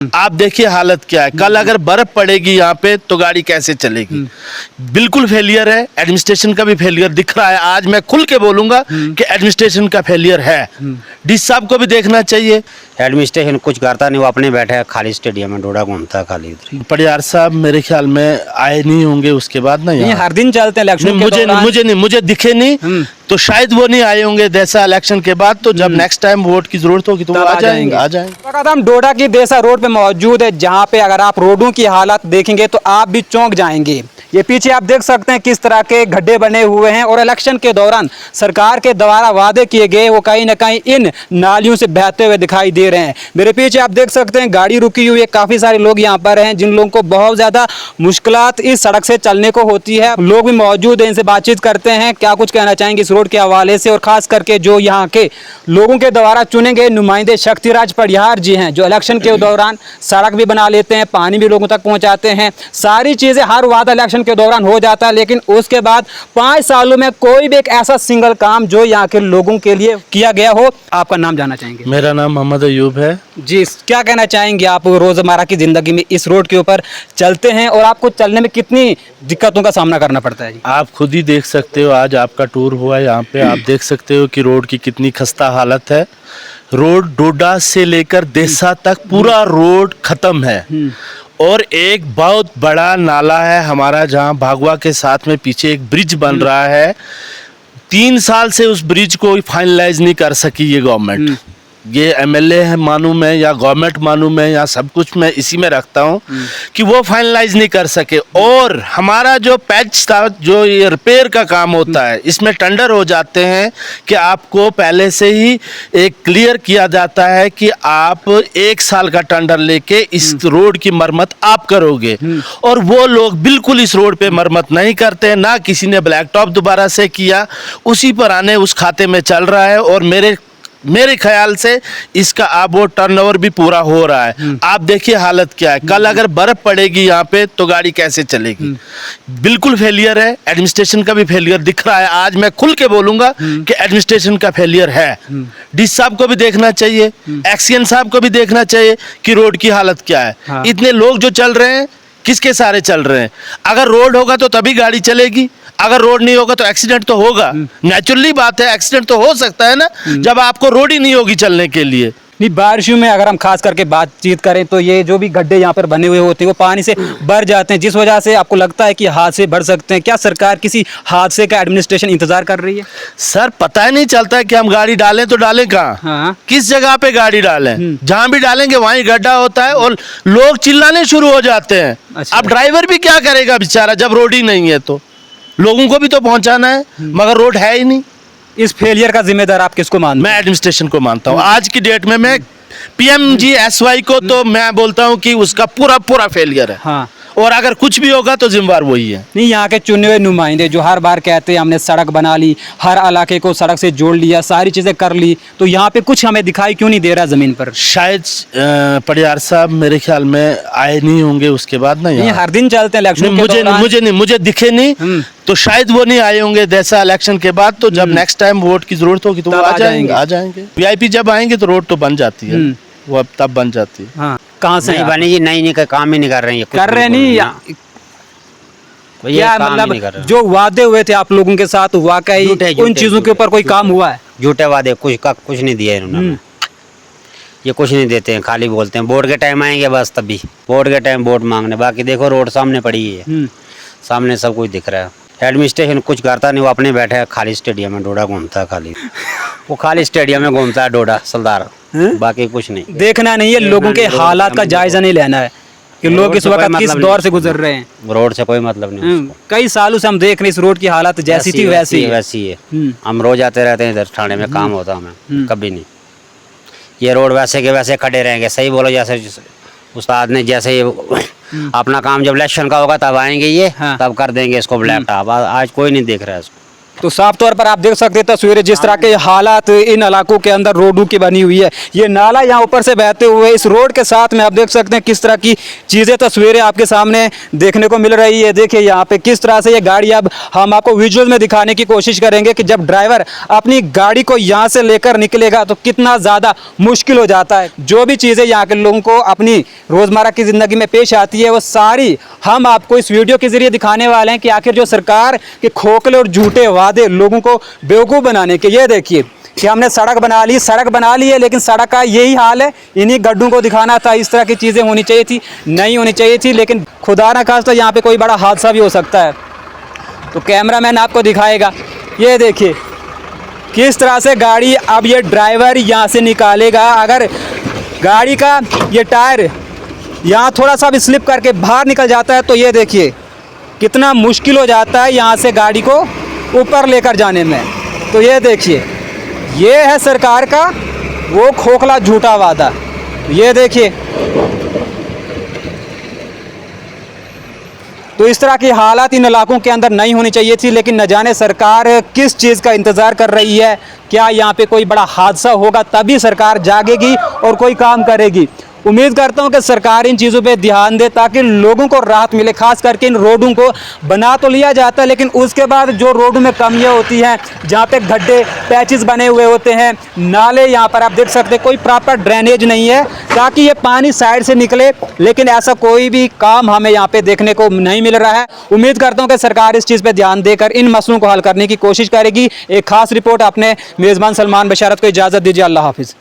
आप देखिए हालत क्या है। कल अगर बर्फ पड़ेगी यहाँ पे तो गाड़ी कैसे चलेगी। बिल्कुल फेलियर है, एडमिनिस्ट्रेशन का भी फेलियर दिख रहा है। आज मैं खुल के बोलूंगा कि एडमिनिस्ट्रेशन का फेलियर है। डीसी साहब को भी देखना चाहिए। एडमिनिस्ट्रेशन कुछ करता नहीं, वो अपने बैठे है खाली स्टेडियम में, डोडा घूमता है खाली उधर। पडियार साहब मेरे ख्याल में आए नहीं होंगे उसके बाद ना यहाँ। हर दिन चलते हैं इलेक्शन मुझे दिखे नहीं तो शायद वो नहीं आए होंगे देसा इलेक्शन के बाद। तो जब नेक्स्ट टाइम वोट की जरूरत होगी तो वो आ जाएंगे। हम डोडा की देसा रोड पे मौजूद है, जहाँ पे अगर आप रोडों की हालत देखेंगे तो आप भी चौंक जाएंगे। ये पीछे आप देख सकते हैं किस तरह के गड्ढे बने हुए हैं और इलेक्शन के दौरान सरकार के द्वारा वादे किए गए वो कहीं ना कहीं इन नालियों से बहते हुए दिखाई दे रहे हैं। मेरे पीछे आप देख सकते हैं गाड़ी रुकी हुई है, काफ़ी सारे लोग यहाँ पर हैं जिन लोगों को बहुत ज़्यादा मुश्किलात इस सड़क से चलने को होती है। लोग भी मौजूद हैं, इनसे बातचीत करते हैं क्या कुछ कहना चाहेंगे इस रोड के हवाले से। और ख़ास करके जो यहाँ के लोगों के द्वारा चुने गए नुमाइंदे शक्तिराज पडियार जी हैं, जो इलेक्शन के दौरान सड़क भी बना लेते हैं, पानी भी लोगों तक पहुँचाते हैं, सारी चीज़ें हर वादा इलेक्शन के दौरान हो जाता है। लेकिन उसके बाद 5 सालों में कोई भी एक ऐसा सिंगल काम जो यहाँ के लोगों के लिए किया गया हो। आपका नाम जानना चाहेंगे? मेरा नाम मोहम्मद अयूब है जी। क्या कहना चाहेंगे आप रोजमर्रा की जिंदगी में इस रोड के ऊपर चलते हैं और आपको चलने में कितनी दिक्कतों का सामना करना पड़ता है? आप खुद ही देख सकते हो, आज आपका टूर हुआ है यहाँ पे, आप देख सकते हो कि रोड की कितनी खस्ता हालत है। रोड डोडा से लेकर देसा तक पूरा रोड खत्म है और एक बहुत बड़ा नाला है हमारा, जहाँ भागवा के साथ में पीछे एक ब्रिज बन रहा है। 3 साल से उस ब्रिज को फाइनलाइज नहीं कर सकी ये गवर्नमेंट। ये एमएलए है मानूं मैं या गवर्नमेंट मानूं मैं या सब कुछ मैं इसी में रखता हूँ कि वो फाइनलाइज नहीं कर सके। और हमारा जो पैच था, जो ये रिपेयर का काम होता है, इसमें टेंडर हो जाते हैं कि आपको पहले से ही एक क्लियर किया जाता है कि आप 1 साल का टेंडर लेके इस रोड की मरम्मत आप करोगे। और वो लोग बिल्कुल इस रोड पे मरम्मत नहीं करते, ना किसी ने ब्लैक टॉप दोबारा से किया, उसी पर आने उस खाते में चल रहा है। और मेरे ख्याल से इसका अब वो टर्नओवर भी पूरा हो रहा है। आप देखिए हालत क्या है। कल अगर बर्फ पड़ेगी यहाँ पे तो गाड़ी कैसे चलेगी। बिल्कुल फेलियर है, एडमिनिस्ट्रेशन का भी फेलियर दिख रहा है। आज मैं खुल के बोलूंगा कि एडमिनिस्ट्रेशन का फेलियर है। डीसी साहब को भी देखना चाहिए, एक्सीएन साहब को भी देखना चाहिए कि रोड की हालत क्या है। हाँ। इतने लोग जो चल रहे हैं किसके सारे चल रहे हैं। अगर रोड होगा तो तभी गाड़ी चलेगी, अगर रोड नहीं होगा तो एक्सीडेंट तो होगा। नेचुरली बात है, एक्सीडेंट तो हो सकता है ना जब आपको रोड ही नहीं होगी चलने के लिए। नहीं, बारिशों में अगर हम खास करके बातचीत करें तो ये जो भी गड्ढे यहाँ पर बने हुए होते हैं वो पानी से भर जाते हैं, जिस वजह से आपको लगता है कि हादसे बढ़ सकते हैं। क्या सरकार किसी हादसे का एडमिनिस्ट्रेशन इंतजार कर रही है? सर पता ही नहीं चलता है कि हम गाड़ी डालें तो डालें कहाँ। हाँ। किस जगह पे गाड़ी डालें। जहाँ भी डालेंगे वहीं गड्ढा होता है और लोग चिल्लाने शुरू हो जाते हैं। अच्छा। अब ड्राइवर भी क्या करेगा बेचारा, जब रोड ही नहीं है तो लोगों को भी तो पहुंचाना है, मगर रोड है ही नहीं। इस फेलियर का जिम्मेदार आप किसको मानते हैं? मैं एडमिनिस्ट्रेशन को मानता हूँ। आज की डेट में मैं PMGSY को तो मैं बोलता हूँ कि उसका पूरा फेलियर है। हाँ। और अगर कुछ भी होगा तो जिम्मेदार वही है। नहीं, यहाँ के चुने हुए नुमाइंदे जो हर बार कहते हैं हमने सड़क बना ली, हर इलाके को सड़क से जोड़ लिया, सारी चीज़ें कर ली, तो यहाँ पे कुछ हमें दिखाई क्यों नहीं दे रहा ज़मीन पर? शायद पडियार साहब मेरे ख्याल में आए नहीं होंगे उसके बाद ना यहाँ। हर दिन चलते हैं इलेक्शन मुझे दिखे नहीं तो शायद वो नहीं आए होंगे देसा इलेक्शन के बाद। तो जब नेक्स्ट टाइम वोट की जरूरत होगी तो वो आ जाएंगे। VIP जब आएंगे तो रोड तो बन जाती है, वो अब तब बन जाती है। हाँ। कहाँ से नहीं बनेगी, नहीं काम ही नहीं कर रहे हैं, कर रहे नहीं क्या मतलब जो वादे हुए थे आप लोगों के साथ वाकई उन चीजों के ऊपर कोई काम हुआ है? झूठे वादे, कुछ नहीं दिया इन्होंने। ये कुछ नहीं देते हैं, खाली बोलते हैं। वोट के टाइम आएंगे बस, तभी वोट के टाइम वोट मांगने। बाकी देखो रोड सामने पड़ी है, सामने सब कुछ दिख रहा है। एडमिनिस्ट्रेशन कुछ करता नहीं, वो अपने बैठे है खाली स्टेडियम में, डोडा घूमता है खाली। वो खाली स्टेडियम में घूमता है डोडा सलदार, बाकी कुछ नहीं। देखना नहीं है, लोगों के हालात का जायजा नहीं लेना है कि लोग इस वक्त किस दौर से गुजर रहे हैं। रोड से कोई मतलब नहीं। कई सालों से हम देख रहे हैं इस रोड की हालत जैसी थी वैसी है। हम रोज आते रहते हैं इधर, थाने में काम होता हमें, कभी नहीं। ये रोड वैसे के वैसे खड़े रहेंगे। सही बोलो, जैसे उस्ताद ने जैसे अपना काम जब इलेक्शन का होगा तब आएंगे ये, तब कर देंगे इसको ब्लैक टॉप। आज कोई नहीं देख रहा है इसको। तो साफ तौर पर आप देख सकते हैं तस्वीरें जिस तरह के हालात इन इलाकों के अंदर रोडों की बनी हुई है। ये नाला यहाँ ऊपर से बहते हुए इस रोड के साथ में आप देख सकते हैं किस तरह की चीज़ें तस्वीरें आपके सामने देखने को मिल रही है। देखिए यहाँ पे किस तरह से ये गाड़ी, अब हम आपको विजुअल में दिखाने की कोशिश करेंगे कि जब ड्राइवर अपनी गाड़ी को यहाँ से लेकर निकलेगा तो कितना ज़्यादा मुश्किल हो जाता है। जो भी चीज़ें यहाँ के लोगों को अपनी रोज़मर्रा की ज़िंदगी में पेश आती है वो सारी हम आपको इस वीडियो के ज़रिए दिखाने वाले हैं कि आखिर जो सरकार के खोखले और झूठे वादे लोगों को बेवकूफ़ बनाने के, ये देखिए कि हमने सड़क बना ली है लेकिन सड़क का यही हाल है। इन्हीं गड्ढों को दिखाना था, इस तरह की चीज़ें होनी चाहिए थी, नहीं होनी चाहिए थी, लेकिन खुदा ना खास्ता यहाँ पे कोई बड़ा हादसा भी हो सकता है। तो कैमरामैन आपको दिखाएगा, ये देखिए किस तरह से गाड़ी, अब ये ड्राइवर यहाँ से निकालेगा, अगर गाड़ी का ये टायर यहाँ थोड़ा सा भी स्लिप करके बाहर निकल जाता है तो ये देखिए कितना मुश्किल हो जाता है यहाँ से गाड़ी को ऊपर लेकर जाने में। तो ये देखिए ये है सरकार का वो खोखला झूठा वादा। ये देखिए तो इस तरह की हालात इन इलाकों के अंदर नहीं होनी चाहिए थी, लेकिन न जाने सरकार किस चीज़ का इंतज़ार कर रही है। क्या यहाँ पे कोई बड़ा हादसा होगा तभी सरकार जागेगी और कोई काम करेगी। उम्मीद करता हूँ कि सरकार इन चीज़ों पे ध्यान दे ताकि लोगों को राहत मिले। खास करके इन रोडों को बना तो लिया जाता है लेकिन उसके बाद जो रोडों में कमियाँ होती हैं, जहाँ पे गड्ढे पैचेस बने हुए होते हैं, नाले, यहाँ पर आप देख सकते हैं कोई प्रॉपर ड्रेनेज नहीं है ताकि ये पानी साइड से निकले, लेकिन ऐसा कोई भी काम हमें यहाँ पे देखने को नहीं मिल रहा है। उम्मीद करता हूँ कि सरकार इस चीज़ पर ध्यान देकर इन मसलों को हल करने की कोशिश करेगी। एक खास रिपोर्ट अपने मेज़बान सलमान बशारत को इजाज़त दीजिए। अल्लाह हाफिज़।